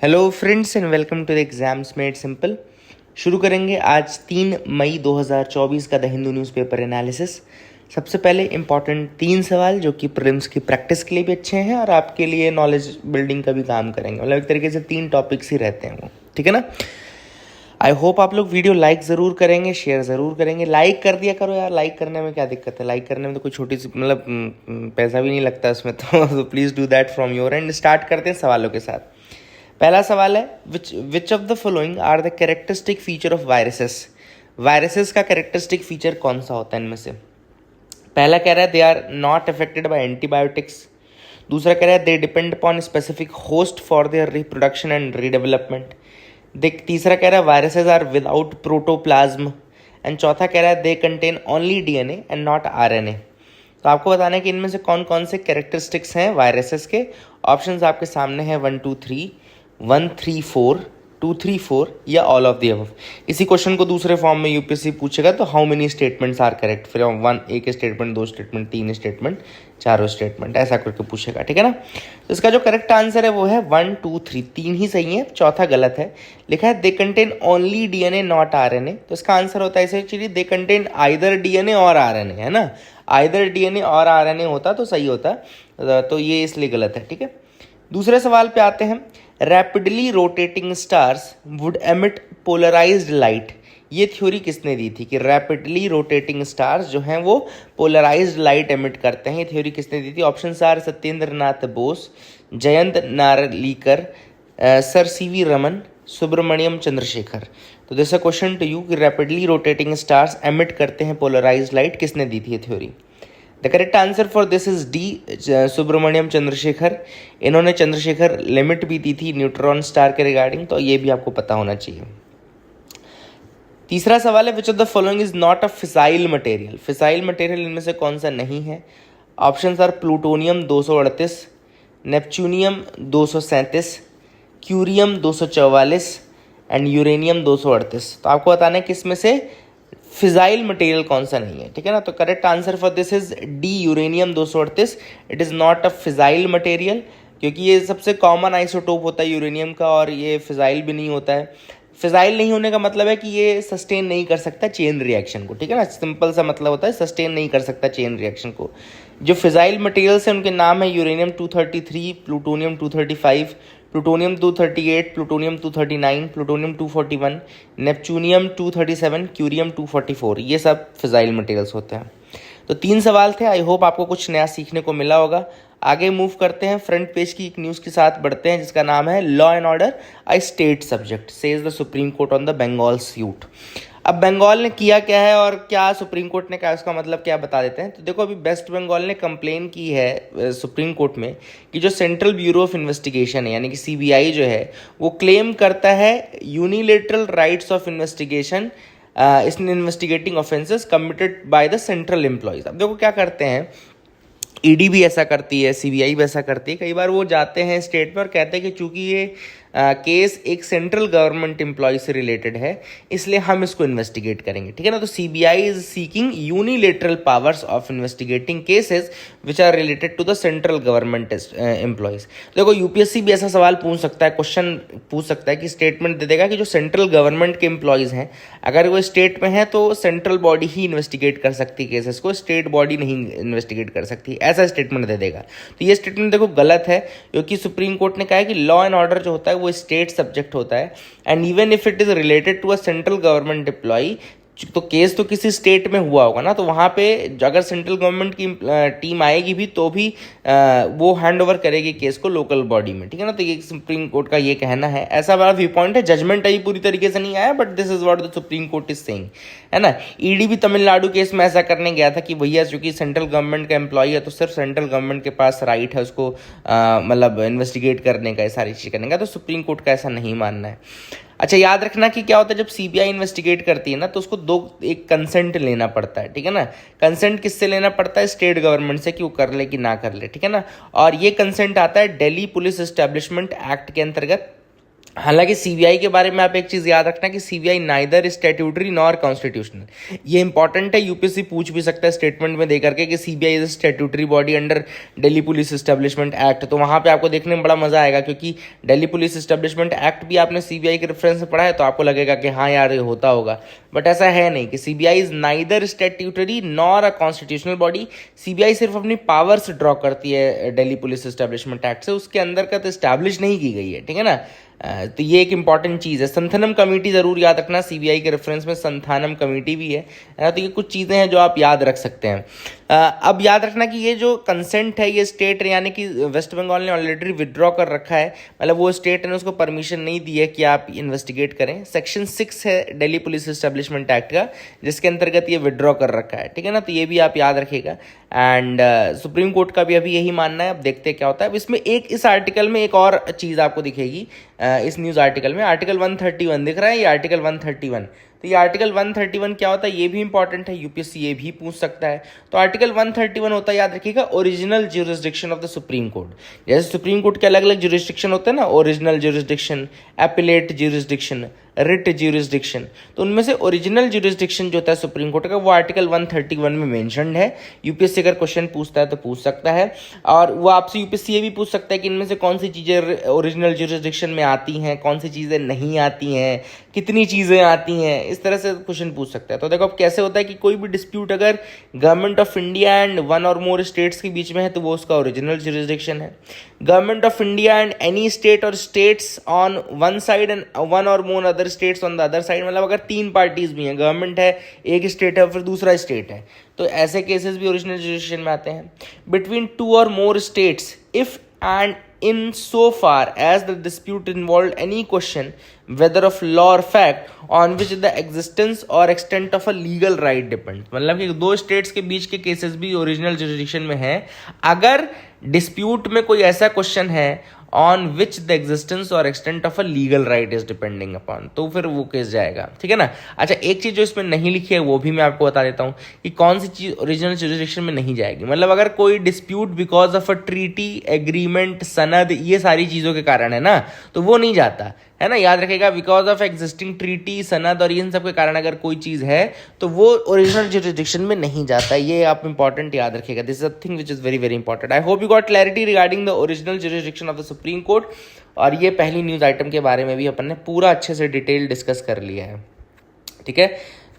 Hello friends and welcome to the exams made simple. शुरू करेंगे आज 3 मई 2024 का द हिंदू न्यूज़पेपर एनालिसिस। सबसे पहले इंपॉर्टेंट 3 सवाल जो कि प्रीलिम्स की प्रैक्टिस के लिए भी अच्छे हैं और आपके लिए नॉलेज बिल्डिंग का भी काम करेंगे। मतलब एक तरीके से 3 टॉपिक्स ही रहते हैं वो, ठीक है ना। आई होप आप लोग वीडियो लाइक ज़रूर करेंगे, शेयर ज़रूर करेंगे। लाइक कर दिया करो यार, लाइक करने में क्या दिक्कत है। लाइक करने में तो कोई छोटी सी मतलब पैसा भी नहीं लगता उसमें तो please do that from your end. Start करते हैं सवालों के साथ। पहला सवाल है which of the following are the characteristic feature of viruses. Viruses का कैरेक्टरिस्टिक फीचर कौन सा होता है इनमें से। पहला कह रहा है they are not affected by antibiotics. दूसरा कह रहा है they depend upon specific host for their reproduction and redevelopment. तीसरा कह रहा है viruses are without protoplasm. And चौथा कह रहा है they contain only DNA and not RNA. तो आपको बताना है कि इनमें से कौन कौन से कैरेक्टरिस्टिक्स हैं वायरसेस के। ऑप्शंस आपके सामने हैं 1 2 3, 1 3 4, 2 3 4 या ऑल ऑफ द अबव। इसी क्वेश्चन को दूसरे फॉर्म में यूपीएससी पूछेगा तो how many statements are correct, फिर 1 एक स्टेटमेंट, 2 स्टेटमेंट, 3 स्टेटमेंट, 4 स्टेटमेंट, ऐसा करके पूछेगा, ठीक है ना। तो इसका जो करेक्ट आंसर है वो है 1 2 3, 3 ही सही है, चौथा गलत है। लिखा है they contain only DNA not RNA. तो इसका आंसर होता है ऐसे चलिए दे कंटेन आइदर डीएनए और आरएनए, है ना। आइदर डीएनए और आरएनए होता तो सही होता, तो ये इसलिए गलत है, ठीक है। दूसरे सवाल पे आते हैं। Rapidly rotating stars would emit polarised light. ये थ्योरी किसने दी थी कि रैपिडली रोटेटिंग स्टार्स जो हैं वो पोलराइज्ड लाइट एमिट करते हैं। ये थ्योरी किसने दी थी। Option are Satyendra Nath Bose, Jayant Narlikar, sir CV Raman, Subrahmanyan Chandrasekhar. तो this a question to you कि रैपिडली रोटेटिंग स्टार्स एमिट करते हैं पोलराइज्ड लाइट, किसने दी थी ये theory. The correct answer for this is D, Subrahmanyan Chandrasekhar. इन्होंने चंद्रशेखर लिमिट भी दी थी न्यूट्रॉन स्टार के रिगार्डिंग, तो ये भी आपको पता होना चाहिए। तीसरा सवाल है which of the following is not a fissile material. Fissile material इनमें से कौन सा नहीं है। Option are plutonium 238, neptunium 237, curium 244 and uranium 238। तो आपको बताना है कि इसमें से फिजाइल मटेरियल कौन सा नहीं है, ठीक है ना। तो correct answer for this is D, uranium 238। It is not a fissile material, क्योंकि ये सबसे कॉमन आइसोटोप होता है यूरेनियम का और ये फिजाइल भी नहीं होता है। फिजाइल नहीं होने का मतलब है कि ये सस्टेन नहीं कर सकता चेन रिएक्शन को, ठीक है ना। सिंपल सा मतलब होता है सस्टेन नहीं कर सकता चेन रिएक्शन को। जो फिजाइल मटेरियल्स हैं उनके नाम है uranium 233, plutonium 235, plutonium 238, plutonium 239, plutonium 241, neptunium 237, curium 244। ये सब फिजाइल मटेरियल्स होते हैं। तो 3 सवाल थे। आई होप आपको कुछ नया सीखने को मिला होगा। आगे मूव करते हैं, फ्रंट पेज की एक न्यूज़ के साथ बढ़ते हैं जिसका नाम है law and order a state subject says the Supreme Court on the Bengal suit. अब बंगाल ने किया क्या है और क्या सुप्रीम कोर्ट ने कहा, उसका मतलब क्या बता देते हैं। तो देखो अभी वेस्ट बंगाल ने कंप्लेन की है सुप्रीम कोर्ट में कि जो सेंट्रल ब्यूरो ऑफ इन्वेस्टिगेशन है यानी कि सीबीआई जो है वो क्लेम करता है unilateral rights of investigation in investigating offences committed by the central employees. अब देखो क्या करते हैं, ईडी भी ऐसा करती है, सीबीआई भी ऐसा करती है। कई बार वो जाते हैं स्टेट पर, कहते हैं कि चूंकि ये केस एक सेंट्रल गवर्नमेंट एम्प्लॉय से रिलेटेड है इसलिए हम इसको इन्वेस्टिगेट करेंगे, ठीक है ना। तो CBI is seeking unilateral powers of investigating cases which are related to the central government employees. देखो यूपीएससी भी ऐसा सवाल पूछ सकता है, क्वेश्चन पूछ सकता है कि स्टेटमेंट दे देगा कि जो सेंट्रल गवर्नमेंट के एम्प्लॉयज हैं अगर वो स्टेट में है तो सेंट्रल बॉडी ही इन्वेस्टिगेट कर सकती है केसेस को, स्टेट बॉडी नहीं इन्वेस्टिगेट कर सकती, ऐसा स्टेटमेंट दे देगा। तो ये स्टेटमेंट देखो गलत है, क्योंकि सुप्रीम कोर्ट ने कहा है कि लॉ एंड ऑर्डर जो होता है वो स्टेट सब्जेक्ट होता है and even if it is related to a central government employee, तो केस तो किसी स्टेट में हुआ होगा ना, तो वहाँ पे अगर सेंट्रल गवर्नमेंट की टीम आएगी भी तो भी वो हैंड ओवर करेगी केस को लोकल बॉडी में, ठीक है ना। तो ये सुप्रीम कोर्ट का ये कहना है, ऐसा बड़ा व्यू पॉइंट है। जजमेंट अभी पूरी तरीके से नहीं आया but this is what the Supreme court is saying, है ना। ईडी भी तमिलनाडु केस में ऐसा करने गया था कि भैया चूंकि सेंट्रल गवर्नमेंट का एम्प्लॉय है तो सिर्फ सेंट्रल गवर्नमेंट के पास राइट है उसको मतलब इन्वेस्टिगेट करने का, ये सारी चीज़ करने का। तो सुप्रीम कोर्ट का ऐसा नहीं मानना है। अच्छा याद रखना कि क्या होता है जब सीबीआई इन्वेस्टिगेट करती है ना तो उसको एक कंसेंट लेना पड़ता है, ठीक है ना। कंसेंट किससे लेना पड़ता है, स्टेट गवर्नमेंट से कि वो कर ले कि ना कर ले, ठीक है ना। और ये कंसेंट आता है दिल्ली पुलिस एस्टेब्लिशमेंट एक्ट के अंतर्गत। हालांकि सीबीआई के बारे में आप एक चीज याद रखना कि CBI neither statutory nor constitutional. ये इंपॉर्टेंट है, यूपीएससी पूछ भी सकता है स्टेटमेंट में दे करके कि CBI is statutory body under Delhi police establishment act. तो वहां पे आपको देखने में बड़ा मजा आएगा, क्योंकि दिल्ली पुलिस एस्टेब्लिशमेंट एक्ट भी आपने सीबीआई के रेफरेंस में पढ़ा है, तो आपको लगेगा कि हाँ यार ये होता होगा, बट ऐसा है नहीं कि CBI is neither statutory nor a constitutional body. CBI सिर्फ अपनी पावर्स ड्रॉ करती है दिल्ली पुलिस एस्टेब्लिशमेंट एक्ट से, उसके अंदर का तो स्टैब्लिश नहीं की गई है, ठीक है ना। तो ये एक इंपॉर्टेंट चीज़ है। संथानम कमेटी ज़रूर याद रखना, सीबीआई के रेफरेंस में संथानम कमेटी भी है ना। तो ये कुछ चीज़ें हैं जो आप याद रख सकते हैं। अब याद रखना कि ये जो कंसेंट है ये स्टेट यानी कि वेस्ट बंगाल ने ऑलरेडी विड्रॉ कर रखा है, मतलब वो स्टेट ने उसको परमिशन नहीं दी है कि आप इन्वेस्टिगेट करें। सेक्शन 6 है दिल्ली पुलिस एस्टेब्लिशमेंट एक्ट का, जिसके अंतर्गत ये विड्रॉ कर रखा है, ठीक है ना। तो ये भी आप याद रखिएगा। एंड सुप्रीम कोर्ट का भी अभी यही मानना है, अब देखते हैं क्या होता है। अब इसमें इस आर्टिकल में एक और चीज़ आपको दिखेगी, इस न्यूज़ आर्टिकल में आर्टिकल 131 दिख रहा है, ये आर्टिकल 131। तो ये आर्टिकल 131 क्या होता है, ये भी इंपॉर्टेंट है, यूपीएससी ये भी पूछ सकता है। तो आर्टिकल 131 होता है, याद रखिएगा, original jurisdiction of the Supreme court. जैसे सुप्रीम कोर्ट के अलग अलग ज्यूरिसडिक्शन होते हैं ना, original jurisdiction, appellate jurisdiction, writ jurisdiction, तो उनमें से ओरिजिनल ज्यूरिसडिक्शन जो होता है सुप्रीम कोर्ट का, वो आर्टिकल 131 में मेंशन्ड है। यूपीएससी अगर क्वेश्चन पूछता है तो पूछ सकता है, और वो आपसे यूपीएससी ये भी पूछ सकता है कि इनमें से कौन सी चीज़ें ओरिजिनल ज्यूरिसडिक्शन में आती हैं, कौन सी चीज़ें नहीं आती हैं, कितनी चीज़ें आती हैं, इस तरह से क्वेश्चन पूछ सकता है। तो देखो अब कैसे होता है कि कोई भी डिस्प्यूट अगर government of India and one or more states के बीच में है तो वो उसका ओरिजिनल ज्यूरिसडिक्शन है। Government of India and any state or states on one side and one or more other states on the other side, मतलब अगर तीन पार्टीज भी हैं, गवर्नमेंट है, एक स्टेट है, फिर दूसरा स्टेट है, तो ऐसे केसेस भी ओरिजिनल ज्यूरिसडिक्शन में आते हैं। बिटवीन टू और more states if and in so far as the dispute involved any question whether of law or fact on which the existence or extent of a legal right depends। मतलब कि दो states के बीच के cases भी original jurisdiction में हैं अगर dispute में कोई ऐसा क्वेश्चन है ऑन विच द एग्जिस्टेंस और extent of a legal right is depending upon, तो फिर वो केस जाएगा, ठीक है ना। अच्छा, एक चीज जो इसमें नहीं लिखी है वो भी मैं आपको बता देता हूँ कि कौन सी चीज ओरिजिनल ज्यूरिसडिक्शन में नहीं जाएगी। मतलब अगर कोई dispute because of a treaty, agreement, सनद, ये सारी चीजों के कारण है ना, तो वो नहीं जाता है ना। याद रखेगा, बिकॉज ऑफ एग्जिस्टिंग ट्रीटी, सनद और इन सब के कारण अगर कोई चीज़ है तो वो ओरिजिनल ज्यूरिसडिक्शन में नहीं जाता। ये आप इंपॉर्टेंट याद रखेगा, this is a thing which is very very important. I hope you got clarity regarding the original jurisdiction of the Supreme court. और ये पहली न्यूज़ आइटम के बारे में भी अपन ने पूरा अच्छे से डिटेल डिस्कस कर लिया है, ठीक है।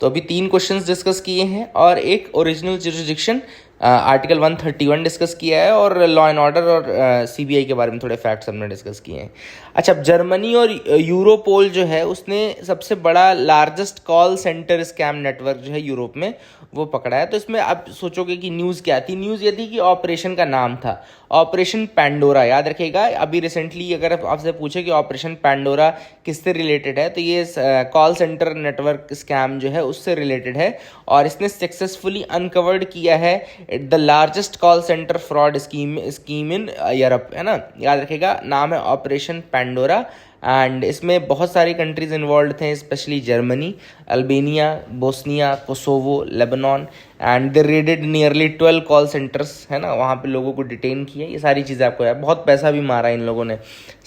तो अभी 3 क्वेश्चंस डिस्कस किए हैं और एक ओरिजिनल ज्यूरिसडिक्शन आर्टिकल 131 डिस्कस किया है, और लॉ एंड ऑर्डर और सीबीआई के बारे में थोड़े फैक्ट्स हमने डिस्कस किए हैं। अच्छा, जर्मनी और यूरोपोल जो है उसने सबसे बड़ा largest call centre scam network जो है यूरोप में वो पकड़ा है। तो इसमें आप सोचोगे कि न्यूज़ क्या थी, न्यूज़ ये थी कि ऑपरेशन का नाम था ऑपरेशन पैंडोरा। याद रखिएगा, अभी रिसेंटली अगर आपसे पूछे कि ऑपरेशन पैंडोरा किससे रिलेटेड है, तो ये कॉल सेंटर नेटवर्क स्कैम जो है उससे रिलेटेड है, और इसने सक्सेसफुली अनकवर्ड किया है the largest call centre fraud scheme in Europe, है ना। याद रखिएगा, नाम है ऑपरेशन पैंडोरा, एंड इसमें बहुत सारी कंट्रीज इन्वॉल्व थे, specially Germany, Albania, Bosnia, Kosovo, Lebanon, and they raided nearly 12 call centres, है ना। वहाँ पे लोगों को डिटेन किया, ये सारी चीज़ें आपको यार, बहुत पैसा भी मारा इन लोगों ने,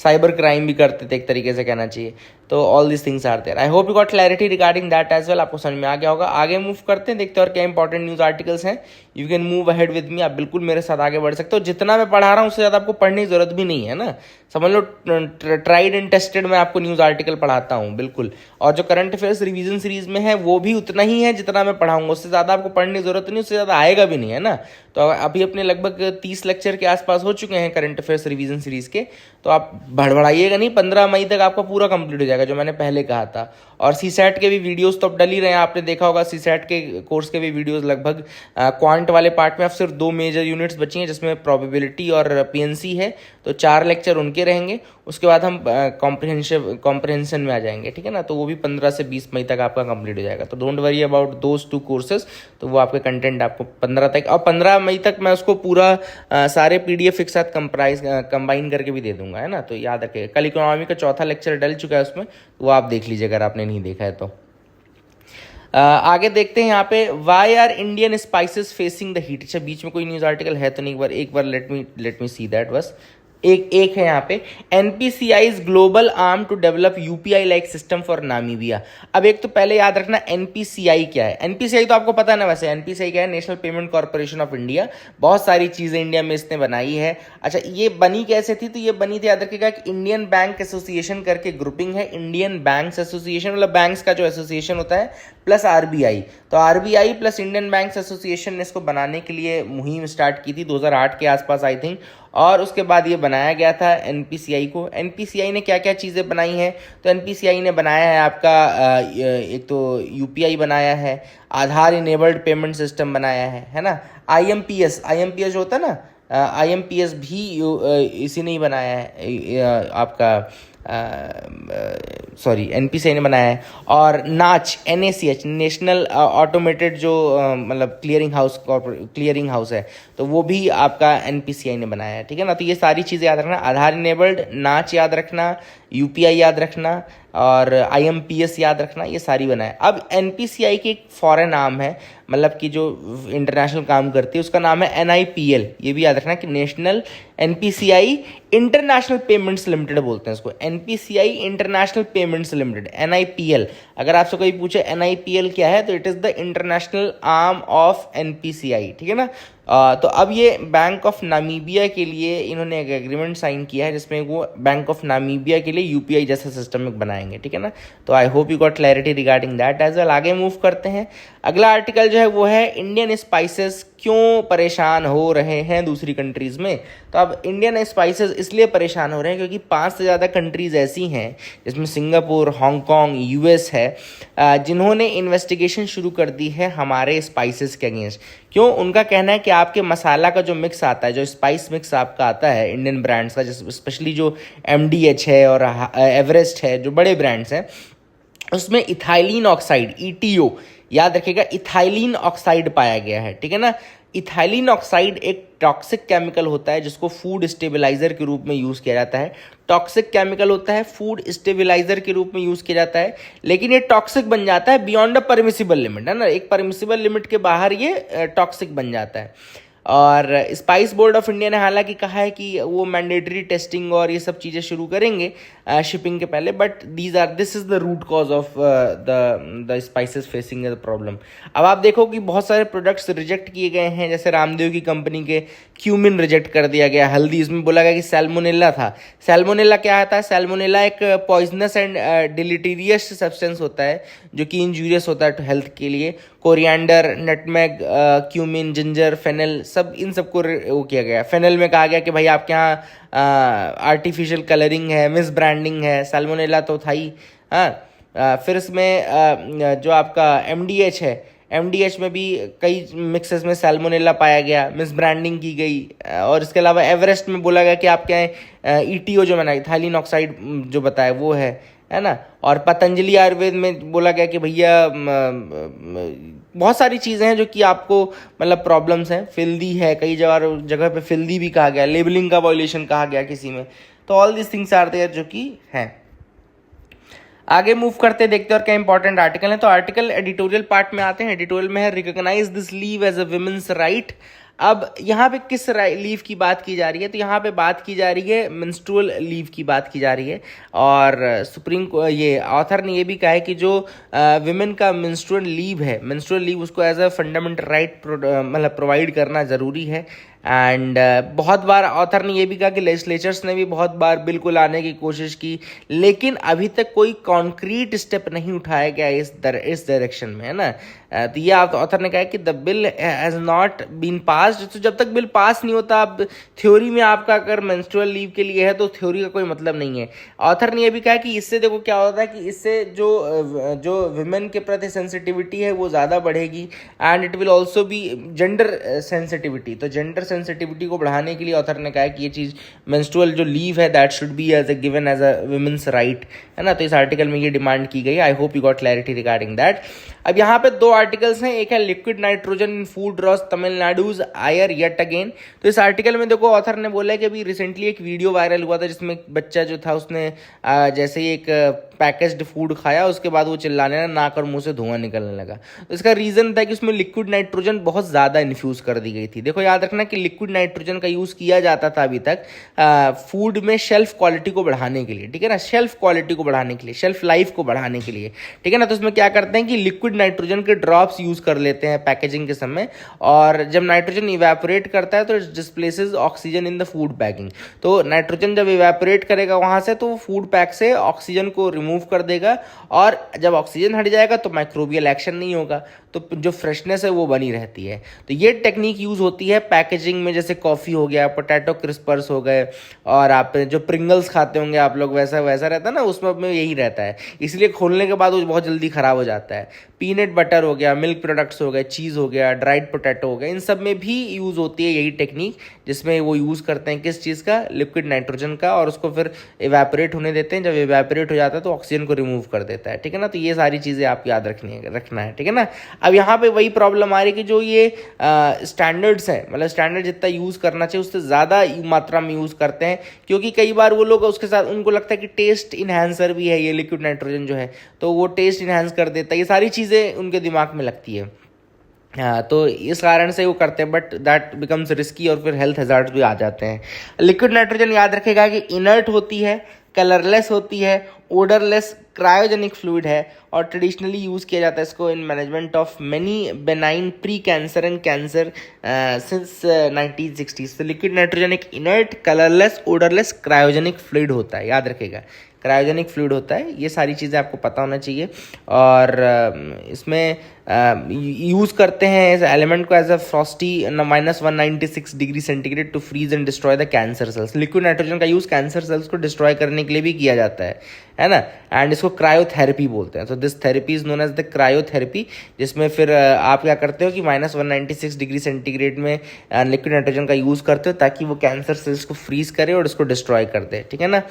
साइबर क्राइम भी करते थे एक तरीके से कहना चाहिए। तो all this things are there. I hope you got clarity regarding that as well, आपको समझ में आ गया होगा। आगे मूव करते हैं, देखते हैं और क्या इंपॉर्टेंट न्यूज़ आर्टिकल्स हैं। You can move ahead with me, आप बिल्कुल मेरे साथ आगे बढ़ सकते हो। जितना मैं पढ़ा रहा हूँ उससे ज़्यादा आपको पढ़ने की जरूरत भी नहीं है ना, समझ लो। ट्राइड एंड टेस्टेड मैं आपको न्यूज़ आर्टिकल पढ़ाता हूँ बिल्कुल, और जो करंट अफेयर्स रिवीजन सीरीज में है वो भी उतना ही है जितना मैं पढ़ाऊंगा, उससे ज़्यादा आपको पढ़ने की जरूरत नहीं, उससे ज़्यादा आएगा भी नहीं, है ना। तो अभी अपने लगभग 30 लेक्चर के आसपास हो चुके हैं करंट अफेयर्स रिवीजन सीरीज के, तो आप भड़बड़ाइएगा नहीं, 15 मई तक आपका पूरा कंप्लीट हो जाएगा जो मैंने पहले कहा था। और सीसैट के भी वीडियोस तो अब डल ही रहे हैं, आपने देखा होगा सीसैट के कोर्स के भी वीडियोस लगभग क्वांट वाले पार्ट में अब सिर्फ 2 मेजर यूनिट्स बची हैं जिसमें प्रोबेबिलिटी और पीएनसी है, तो 4 लेक्चर उनके रहेंगे। उसके बाद हम कॉम्प्रहेंशन में आ जाएंगे, ठीक है ना। तो वो भी 15 से 20 मई तक आपका कंप्लीट हो जाएगा। तो don't worry about those 2 courses, तो वो आपके कंटेंट आपको 15 तक, और 15 मई तक मैं उसको पूरा सारे पीडीएफ एक साथ कंबाइन करके भी दे दूंगा, है ना। तो याद रखिएगा, कल इकोनॉमी का 4था लेक्चर डल चुका है उसमें, वो आप देख लीजिए अगर आपने नहीं देखा है तो। आगे देखते हैं यहाँ पे, why are Indian spices facing the heat. अच्छा, बीच में कोई न्यूज़ आर्टिकल है तो नहीं, एक बार लेट मी सी दैट बस। एक एक है यहाँ पे, NPCI's global arm to develop UPI like system for Namibia. अब एक तो पहले याद रखना NPCI क्या है। NPCI तो आपको पता है ना, वैसे NPCI क्या है, national payment corporation of India. बहुत सारी चीज़ें इंडिया में इसने बनाई है। अच्छा, ये बनी कैसे थी, तो ये बनी थी, याद रखिएगा, कि इंडियन बैंक एसोसिएशन करके ग्रुपिंग है, इंडियन बैंक्स एसोसिएशन, मतलब बैंक्स का जो एसोसिएशन होता है, प्लस RBI। तो RBI plus Indian banks association ने इसको बनाने के लिए मुहिम स्टार्ट की थी 2008 के आसपास आई थिंक, और उसके बाद ये बनाया गया था NPCI को। NPCI ने क्या क्या चीज़ें बनाई हैं, तो NPCI ने बनाया है आपका एक तो UPI बनाया है, आधार इनेबल्ड पेमेंट सिस्टम बनाया है ना, IMPS जो होता है ना, IMPS भी इसी ने ही बनाया है, आपका सॉरी NPCI ने बनाया है। और NACH नेशनल ऑटोमेटेड जो मतलब क्लियरिंग हाउस है, तो वो भी आपका NPCI ने बनाया है, ठीक है ना। तो ये सारी चीज़ें याद रखना, आधार इनेबल्ड, नाच याद रखना, UPI याद रखना, और IMPS याद रखना, ये सारी बनाए। अब NPCI की एक फॉरेन आर्म है, मतलब कि जो इंटरनेशनल काम करती है, उसका नाम है NIPL। ये भी याद रखना कि national NPCI international payments limited बोलते हैं इसको, NPCI international payments limited, NIPL। अगर आपसे कोई पूछे NIPL क्या है, तो it is the international arm of NPCI, ठीक है ना। तो अब ये बैंक ऑफ नामीबिया के लिए इन्होंने एक एग्रीमेंट साइन किया है, जिसमें वो बैंक ऑफ नामीबिया के लिए UPI जैसा सिस्टम एक बनाएंगे, ठीक है ना। तो I hope you got clarity regarding that as well. आगे मूव करते हैं। अगला आर्टिकल जो है वो है इंडियन स्पाइसेस क्यों परेशान हो रहे हैं दूसरी कंट्रीज़ में। तो अब इंडियन स्पाइसेस इसलिए परेशान हो रहे हैं क्योंकि 5 से ज़्यादा कंट्रीज़ ऐसी हैं, जिसमें सिंगापुर, हांगकॉन्ग, US है, जिन्होंने इन्वेस्टिगेशन शुरू कर दी है हमारे स्पाइसेस के अगेंस्ट। क्यों? उनका कहना है कि आपके मसाला का जो मिक्स आता है, जो स्पाइस मिक्स आपका आता है इंडियन ब्रांड्स का, जैसे स्पेशली जो MDH है और एवरेस्ट है, जो बड़े ब्रांड्स हैं, उसमें इथाइलिन ऑक्साइड, ETO, याद रखिएगा, इथाइलिन ऑक्साइड पाया गया है, ठीक है ना। इथाइलिन ऑक्साइड एक टॉक्सिक केमिकल होता है, जिसको फूड स्टेबलाइजर के रूप में यूज़ किया जाता है। टॉक्सिक केमिकल होता है, फूड स्टेबलाइजर के रूप में यूज़ किया जाता है, लेकिन ये टॉक्सिक बन जाता है बियॉन्ड अ परमिसिबल लिमिट, है ना। एक परमिसिबल लिमिट के बाहर ये टॉक्सिक बन जाता है। और स्पाइस बोर्ड ऑफ इंडिया ने हालांकि कहा है कि वो मैंडेटरी टेस्टिंग और ये सब चीज़ें शुरू करेंगे शिपिंग के पहले, but this is the root cause of the spices facing the problem. अब आप देखो कि बहुत सारे प्रोडक्ट्स रिजेक्ट किए गए हैं, जैसे रामदेव की कंपनी के क्यूमिन रिजेक्ट कर दिया गया, हल्दी, इसमें बोला गया कि सैल्मोनेला था। सैल्मोनेला क्या आता है? सैल्मोनेला एक पॉइजनस एंड डिलीटीरियस सब्सटेंस होता है, जो कि इंजूरियस होता है हेल्थ के लिए। Coriander, nutmeg, cumin, ginger, fennel, सब इन सबको वो किया गया। फेनल में कहा गया कि भाई आपके यहाँ आर्टिफिशियल कलरिंग है, मिस ब्रांडिंग है, सैल्मोनेला तो था ही। हाँ, फिर इसमें जो आपका MDH है, MDH में भी कई मिक्सेस में सैल्मोनेला पाया गया, मिस ब्रांडिंग की गई। और इसके अलावा एवरेस्ट में बोला गया कि आपके यहाँ ETO जो मैंने इथाइलिन ऑक्साइड जो बताया वो है ना। और पतंजलि आयुर्वेद में बोला गया कि भैया बहुत सारी चीज़ें हैं जो कि आपको मतलब प्रॉब्लम्स हैं। फिल्दी है, कई जगह पे फिल्दी भी कहा गया, लेबलिंग का वायलेशन कहा गया किसी में। तो all this things are there जो कि हैं। आगे मूव करते देखते हैं और क्या इंपॉर्टेंट आर्टिकल है। तो आर्टिकल एडिटोरियल पार्ट में आते हैं। एडिटोरियल में है recognise this leave as a women's right. अब यहाँ पे किस लीव की बात की जा रही है? तो यहाँ पे बात की जा रही है मेंस्ट्रुअल लीव की बात की जा रही है। और ये ऑथर ने ये भी कहा है कि जो विमेन का मेंस्ट्रुअल लीव है, मेंस्ट्रुअल लीव उसको एज अ फंडामेंटल राइट मतलब प्रोवाइड करना ज़रूरी है। एंड बहुत बार ऑथर ने ये भी कहा कि लेजिस्लेचर्स ने भी बहुत बार बिल को लाने की कोशिश की, लेकिन अभी तक कोई कॉन्क्रीट स्टेप नहीं उठाया गया इस डायरेक्शन में, है ना। तो ये ऑथर ने कहा कि the bill has not been passed. तो जब तक बिल पास नहीं होता, अब थ्योरी में आपका अगर मेंस्ट्रुअल लीव के लिए है तो थ्योरी का कोई मतलब नहीं है। ऑथर ने ये भी कहा कि इससे देखो क्या होता है कि इससे जो विमेन के प्रति सेंसिटिविटी है वो ज़्यादा बढ़ेगी, and it will also be gender sensitivity. तो जेंडर सेंसिटिविटी को बढ़ाने के लिए ऑथर ने कहा कि ये चीज़ मेंस्ट्रुअल जो लीव है that should be as a given as a women's right, है ना। तो इस आर्टिकल में ये डिमांड की गई। I hope you got clarity regarding that. अब यहाँ पे 2 आर्टिकल्स हैं। एक है liquid nitrogen in food rows Tamil Nadu's ire yet again. तो इस आर्टिकल में देखो ऑथर ने बोला है कि अभी रिसेंटली एक वीडियो वायरल हुआ था, जिसमें एक बच्चा जो था उसने जैसे ही एक पैकेज्ड फूड खाया, उसके बाद वो चिल्लाने लगा, नाक और मुंह से धुआं निकलने लगा। तो इसका रीज़न था कि उसमें लिक्विड नाइट्रोजन बहुत ज़्यादा इन्फ्यूज़ कर दी गई थी। देखो याद रखना कि लिक्विड नाइट्रोजन का यूज़ किया जाता था अभी तक फूड में शेल्फ क्वालिटी को बढ़ाने के लिए, ठीक है ना, शेल्फ क्वालिटी को बढ़ाने के लिए, शेल्फ लाइफ को बढ़ाने के लिए, ठीक है ना। तो उसमें क्या करते हैं कि लिक्विड नाइट्रोजन के ड्रॉप्स यूज़ कर लेते हैं पैकेजिंग के समय, और जब नाइट्रोजन इवेपोरेट करता है तो it displaces oxygen in the food packing. तो नाइट्रोजन जब इवेपोरेट करेगा वहाँ से तो वो फूड पैक से ऑक्सीजन को रिमूव कर देगा, और जब ऑक्सीजन हट जाएगा तो माइक्रोबियल एक्शन नहीं होगा, तो जो फ्रेशनेस है वो बनी रहती है। तो ये टेक्निक यूज़ होती है पैकेजिंग में, जैसे कॉफ़ी हो गया, पोटैटो क्रिस्पर्स हो गए, और आप जो प्रिंगल्स खाते होंगे आप लोग, वैसा वैसा रहता है ना, उसमें यही रहता है, इसलिए खोलने के बाद वो बहुत जल्दी ख़राब हो जाता है। पीनट बटर हो गया, मिल्क प्रोडक्ट्स हो गए, चीज़ हो गया, ड्राइड पोटैटो हो गया, इन सब में भी यूज़ होती है यही टेक्निक, जिसमें वो यूज़ करते हैं किस चीज़ का, लिक्विड नाइट्रोजन का, और उसको फिर इवेपोरेट होने देते हैं। जब इवेपोरेट हो जाता है तो ऑक्सीजन को रिमूव कर देता है, ठीक है ना। तो ये सारी चीज़ें आप याद रखना है, ठीक है ना। अब यहाँ पे वही प्रॉब्लम आ रही है कि जो ये स्टैंडर्ड्स हैं, मतलब स्टैंडर्ड जितना यूज़ करना चाहिए उससे ज़्यादा मात्रा में यूज़ करते हैं, क्योंकि कई बार वो लोग उसके साथ उनको लगता है कि टेस्ट इन्हांसर भी है ये लिक्विड नाइट्रोजन जो है, तो वो टेस्ट इन्हांस कर देता है, ये सारी चीज़ें उनके दिमाग में लगती है। हाँ, तो इस कारण से वो करते हैं, बट दैट बिकम्स रिस्की, और फिर हेल्थ हैजार्ड्स भी आ जाते हैं। लिक्विड नाइट्रोजन याद रखेगा कि इनर्ट होती है, कलरलेस होती है, ओडरलेस, क्रायोजेनिक फ्लूइड है, और ट्रेडिशनली यूज़ किया जाता है इसको in management of many benign pre cancer and cancer since 1960s। तो लिक्विड नाइट्रोजन एक inert, colourless, odourless, cryogenic fluid होता है, याद रखेगा, क्रायोजेनिक फ्लूइड होता है। ये सारी चीज़ें आपको पता होना चाहिए। और इसमें यूज़ करते हैं इस एलिमेंट को as a frosty -196 degree centigrade to freeze and destroy the cancer cells. Liquid nitrogen का यूज़ कैंसर सेल्स को डिस्ट्रॉय करने के लिए भी किया जाता है ना। एंड इसको क्रायोथेरेपी बोलते हैं। तो this therapy is known as the cryotherapy, जिसमें फिर आप क्या करते हो कि -196 डिग्री सेंटीग्रेड में लिक्विड नाइट्रोजन का यूज़ करते हो ताकि वो कैंसर सेल्स को फ्रीज करे और इसको डिस्ट्रॉय कर दे, ठीक है ना।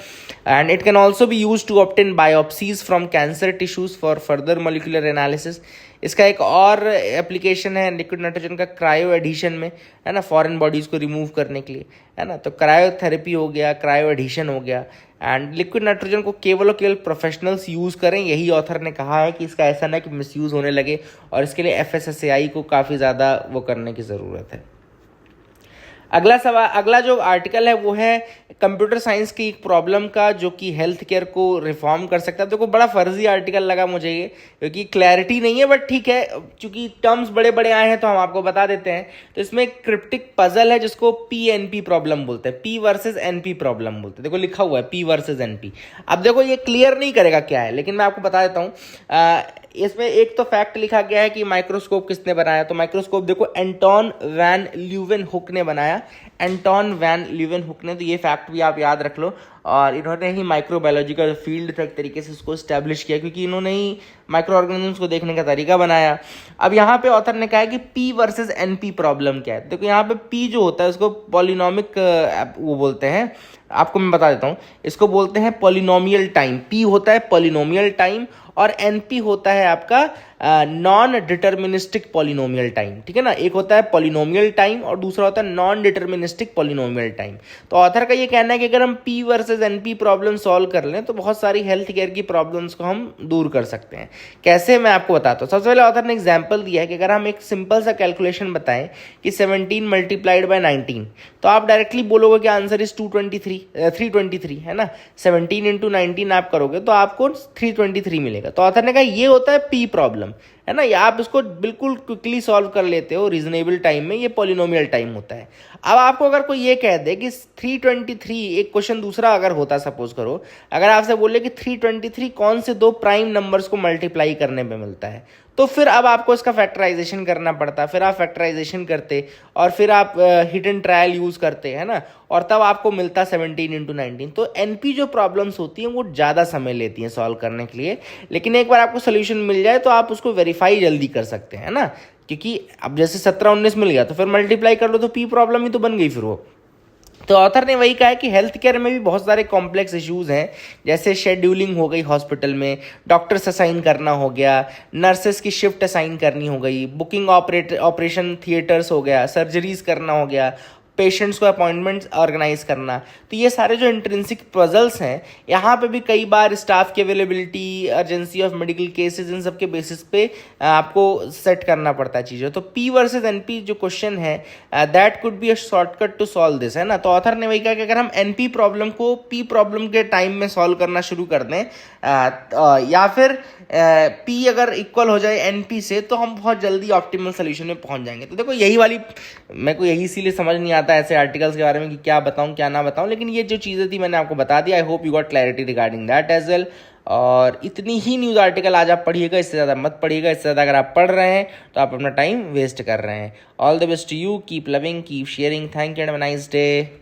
And it can also be use to obtain biopsies from cancer tissues for further molecular analysis. इसका एक और एप्लीकेशन है लिक्विड नाइट्रोजन का क्रायो एडिशन में, है ना, फॉरेन बॉडीज़ को रिमूव करने के लिए, है ना। तो क्रायोथेरेपी हो गया, क्रायो एडिशन हो गया। एंड लिक्विड नाइट्रोजन को केवल और केवल प्रोफेशनल्स यूज़ करें, यही ऑथर ने कहा है कि इसका ऐसा ना कि मिसयूज़ होने लगे, और इसके लिए FSSAI को काफ़ी ज़्यादा वो करने की ज़रूरत है। अगला जो आर्टिकल है वो है कंप्यूटर साइंस की एक प्रॉब्लम का, जो कि हेल्थ केयर को रिफॉर्म कर सकता है। देखो बड़ा फर्जी आर्टिकल लगा मुझे ये, क्योंकि क्लैरिटी नहीं है, बट ठीक है, क्योंकि टर्म्स बड़े बड़े आए हैं तो हम आपको बता देते हैं। तो इसमें एक क्रिप्टिक पजल है जिसको PNP प्रॉब्लम बोलते हैं, P वर्सेज NP प्रॉब्लम बोलते हैं। देखो लिखा हुआ है P वर्सेज NP। अब देखो ये क्लियर नहीं करेगा क्या है, लेकिन मैं आपको बता देता हूँ। इसमें एक तो फैक्ट लिखा गया है कि माइक्रोस्कोप किसने बनाया। तो माइक्रोस्कोप देखो एंटोन वैन ल्यूवेनहुक ने बनाया, एंटोन वैन ल्यूवेनहुक ने। तो ये फैक्ट भी आप याद रख लो। और इन्होंने ही माइक्रोबायोलॉजी का फील्ड था एक तरीके से उसको इस्टेब्लिश किया, क्योंकि इन्होंने ही माइक्रो ऑर्गेनिजम्स को देखने का तरीका बनाया। अब यहाँ पे ऑथर ने कहा है कि P वर्सेज NP प्रॉब्लम क्या है। देखो यहाँ पे P जो होता है उसको पॉलिनोमिक वो बोलते हैं, आपको मैं बता देता हूँ, इसको बोलते हैं पॉलिनोमियल टाइम। P होता है पॉलिनोमियल टाइम, और NP होता है आपका नॉन डिटर्मिनिस्टिक पॉलिनोमियल टाइम, ठीक है ना। एक होता है पॉलिनोमियल टाइम और दूसरा होता है नॉन डिटर्मिनिस्टिक पॉलिनोमियल टाइम। तो ऑथर का ये कहना है कि अगर हम P versus NP problem solve कर लें तो बहुत सारी हेल्थ केयर की प्रॉब्लम्स को हम दूर कर सकते हैं। कैसे, मैं आपको बताता हूँ। सबसे पहले ऑथर ने एग्जाम्पल दिया है कि अगर हम एक सिंपल सा कैलकुलेशन बताएं कि 17 मल्टीप्लाइड बाय 19, तो आप डायरेक्टली बोलोगे कि आंसर इज 323, है ना। 17 इंटू 19 आप करोगे तो आपको 323 मिलेगा। तो ऑथर ने कहा ये होता है P प्रॉब्लम, है ना। या आप इसको बिल्कुल क्विकली सॉल्व कर लेते हो रीजनेबल टाइम में, ये पॉलिनोमियल टाइम होता है। अब आपको अगर कोई ये कह दे कि 323, एक क्वेश्चन दूसरा अगर होता, सपोज करो अगर आपसे बोले कि 323 कौन से दो प्राइम नंबर्स को मल्टीप्लाई करने पे मिलता है, तो फिर अब आपको इसका फैक्टराइजेशन करना पड़ता। फिर आप फैक्टराइजेशन करते और फिर आप हिडन ट्रायल यूज़ करते, है ना, और तब आपको मिलता 17 इंटू 19। तो NP जो प्रॉब्लम्स होती हैं वो ज़्यादा समय लेती हैं सॉल्व करने के लिए, लेकिन एक बार आपको सोल्यूशन मिल जाए तो आप उसको वेरीफाई जल्दी कर सकते हैं, है ना। क्योंकि अब जैसे 17-19 मिल गया तो फिर मल्टीप्लाई कर लो तो P प्रॉब्लम ही तो बन गई फिर वो। तो ऑथर ने वही कहा है कि हेल्थ केयर में भी बहुत सारे कॉम्प्लेक्स इश्यूज हैं, जैसे शेड्यूलिंग हो गई हॉस्पिटल में, डॉक्टर्स असाइन करना हो गया, नर्सेस की शिफ्ट असाइन करनी हो गई, बुकिंग ऑपरेशन थिएटर्स हो गया, सर्जरीज करना हो गया, पेशेंट्स को अपॉइंटमेंट्स ऑर्गेनाइज करना। तो ये सारे जो इंट्रिंसिक पजल्स हैं, यहाँ पे भी कई बार स्टाफ की availability, urgency of medical cases, इन सब के बेसिस पे आपको सेट करना पड़ता है चीज़ें। तो पी वर्सेस एनपी जो क्वेश्चन है, that could be a shortcut to solve this, है ना। तो ऑथर ने वही कहा कि अगर हम एनपी प्रॉब्लम को पी प्रॉब्लम के टाइम में सॉल्व करना शुरू कर दें, या फिर पी अगर इक्वल हो जाए एनपी से, तो हम बहुत जल्दी ऑप्टिमल सोल्यूशन में पहुंच जाएंगे। तो देखो यही वाली, मेरे को यही इसीलिए समझ नहीं आता ऐसे आर्टिकल्स के बारे में कि क्या बताऊं क्या ना बताऊं, लेकिन ये जो चीज़ें थी मैंने आपको बता दी। I hope you got clarity regarding that as well. और इतनी ही न्यूज़ आर्टिकल आज आप पढ़िएगा, इससे ज़्यादा मत पढ़िएगा। इससे ज़्यादा अगर आप पढ़ रहे हैं तो आप अपना टाइम वेस्ट कर रहे हैं। All the best to you, keep loving, keep sharing, thank you and have a nice day.